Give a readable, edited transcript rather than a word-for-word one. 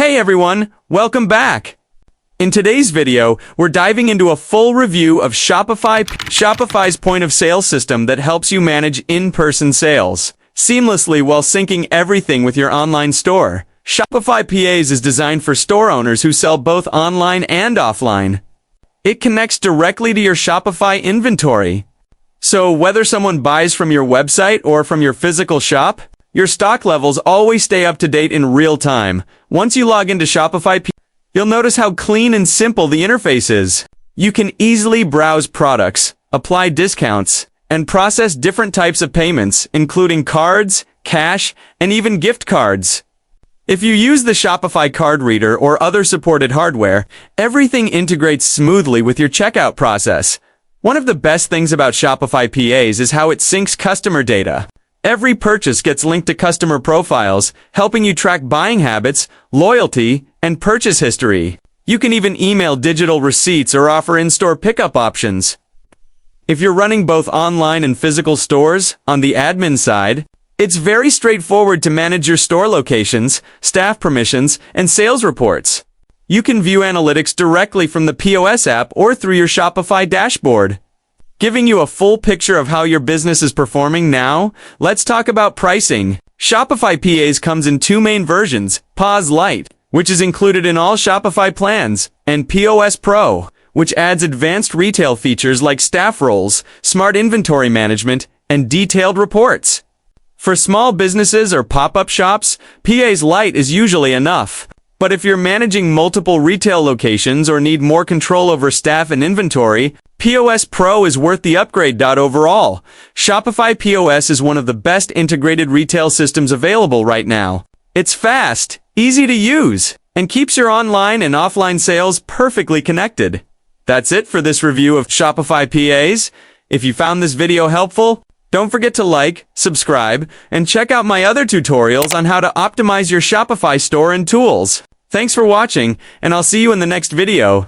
Hey everyone, welcome back. In today's video, we're diving into a full review of Shopify's point of sale system that helps you manage in-person sales seamlessly while syncing everything with your online store. Shopify POS is designed for store owners who sell both online and offline. It connects directly to your Shopify inventory. So whether someone buys from your website or from your physical shop, your stock levels always stay up to date in real time. Once you log into Shopify POS, you'll notice how clean and simple the interface is. You can easily browse products, apply discounts, and process different types of payments, including cards, cash, and even gift cards. If you use the Shopify card reader or other supported hardware, everything integrates smoothly with your checkout process. One of the best things about Shopify POS is how it syncs customer data. Every purchase gets linked to customer profiles, helping you track buying habits, loyalty, and purchase history. You can even email digital receipts or offer in-store pickup options. If you're running both online and physical stores, on the admin side, it's very straightforward to manage your store locations, staff permissions, and sales reports. You can view analytics directly from the POS app or through your Shopify dashboard. Giving you a full picture of how your business is performing now, let's talk about pricing. Shopify POS comes in two main versions, POS Lite, which is included in all Shopify plans, and POS Pro, which adds advanced retail features like staff roles, smart inventory management, and detailed reports. For small businesses or pop-up shops, POS Lite is usually enough. But if you're managing multiple retail locations or need more control over staff and inventory, POS Pro is worth the upgrade. Overall, Shopify POS is one of the best integrated retail systems available right now. It's fast, easy to use, and keeps your online and offline sales perfectly connected. That's it for this review of Shopify POS. If you found this video helpful, don't forget to like, subscribe, and check out my other tutorials on how to optimize your Shopify store and tools. Thanks for watching, and I'll see you in the next video.